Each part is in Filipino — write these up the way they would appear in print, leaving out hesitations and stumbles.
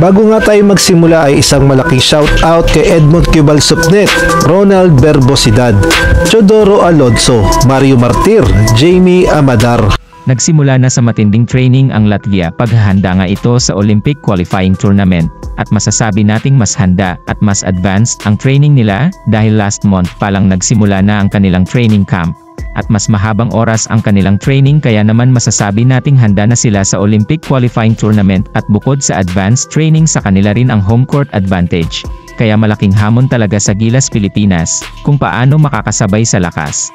Bago nga tayo magsimula ay isang malaking shoutout kay Edmond Cubal Supnet, Ronald Verbosidad, Chodoro Alonso, Mario Martir, Jamie Amadar. Nagsimula na sa matinding training ang Latvia paghahanda nga ito sa Olympic qualifying tournament at masasabi nating mas handa at mas advanced ang training nila dahil last month pa lang nagsimula na ang kanilang training camp at mas mahabang oras ang kanilang training kaya naman masasabi nating handa na sila sa Olympic qualifying tournament at bukod sa advanced training sa kanila rin ang home court advantage. Kaya malaking hamon talaga sa Gilas Pilipinas kung paano makakasabay sa lakas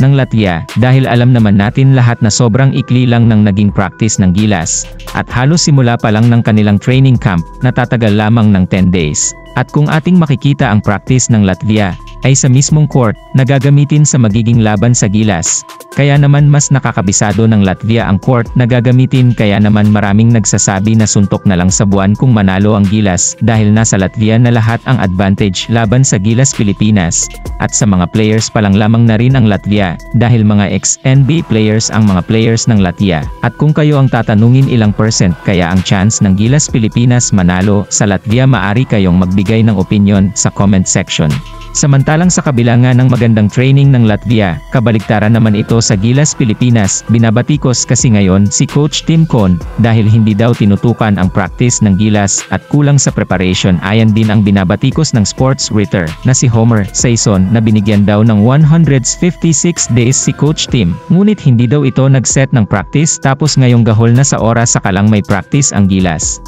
ng Latvia dahil alam naman natin lahat na sobrang ikli lang ng naging practice ng Gilas at halos simula pa lang ng kanilang training camp na tatagal lamang ng 10 days. At kung ating makikita ang practice ng Latvia ay sa mismong court na gagamitin sa magiging laban sa Gilas. Kaya naman mas nakakabisado ng Latvia ang court na gagamitin kaya naman maraming nagsasabi na suntok na lang sa buwan kung manalo ang Gilas dahil nasa Latvia na lahat ang advantage laban sa Gilas Pilipinas. At sa mga players pa lang lamang na rin ang Latvia dahil mga ex-NBA players ang mga players ng Latvia. At kung kayo ang tatanungin ilang percent kaya ang chance ng Gilas Pilipinas manalo sa Latvia maari kayong magbigay ng opinion sa comment section. Samantalang sa kabila nga ng magandang training ng Latvia, kabaligtaran naman ito sa Gilas Pilipinas, binabatikos kasi ngayon si Coach Tim Cone dahil hindi daw tinutukan ang practice ng Gilas at kulang sa preparation ayan din ang binabatikos ng sports writer na si Homer Sison na binigyan daw ng 156 days si Coach Tim, ngunit hindi daw ito nag-set ng practice tapos ngayong gahol na sa oras saka lang may practice ang Gilas.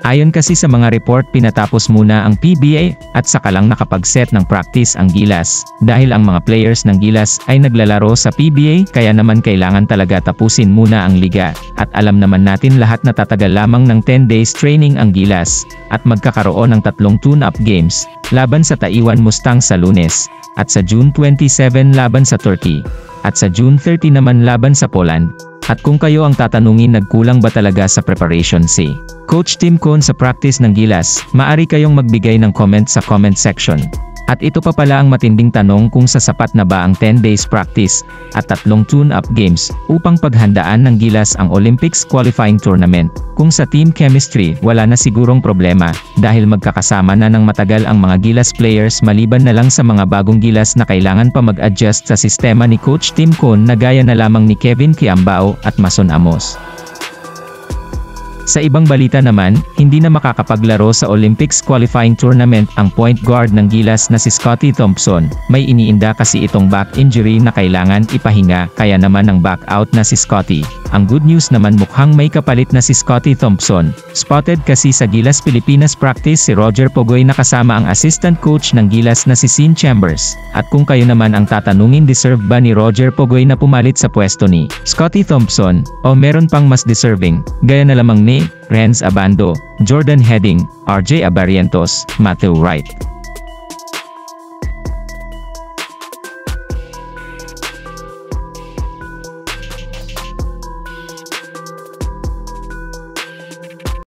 Ayon kasi sa mga report pinatapos muna ang PBA at saka lang nakapag-set ng practice ang Gilas dahil ang mga players ng Gilas ay naglalaro sa PBA kaya naman kailangan talaga tapusin muna ang liga at alam naman natin lahat na tatagal lamang ng 10 days training ang Gilas at magkakaroon ng 3 tune-up games laban sa Taiwan Mustang sa Lunes at sa June 27 laban sa Turkey at sa June 30 naman laban sa Poland. At kung kayo ang tatanungin nagkulang ba talaga sa preparation si Coach Tim Cone sa practice ng Gilas, maari kayong magbigay ng comment sa comment section. At ito pa pala ang matinding tanong kung sasapat na ba ang 10 days practice at 3 tune-up games upang paghandaan ng Gilas ang Olympics qualifying tournament. Kung sa team chemistry wala na sigurong problema dahil magkakasama na ng matagal ang mga Gilas players maliban na lang sa mga bagong Gilas na kailangan pa mag-adjust sa sistema ni Coach Tim Cone na gaya na lamang ni Kevin Kiambao at Mason Amos. Sa ibang balita naman, hindi na makakapaglaro sa Olympics qualifying tournament ang point guard ng Gilas na si Scottie Thompson. May iniinda kasi itong back injury na kailangan ipahinga kaya naman ang back out na si Scottie. Ang good news naman mukhang may kapalit na si Scottie Thompson. Spotted kasi sa Gilas Pilipinas practice si Roger Pogoy na kasama ang assistant coach ng Gilas na si Sean Chambers. At kung kayo naman ang tatanungin deserve ba ni Roger Pogoy na pumalit sa pwesto ni Scottie Thompson o meron pang mas deserving, gaya na lamang ni Renz Abando, Jordan Heading, RJ Abarientos, Matthew Wright.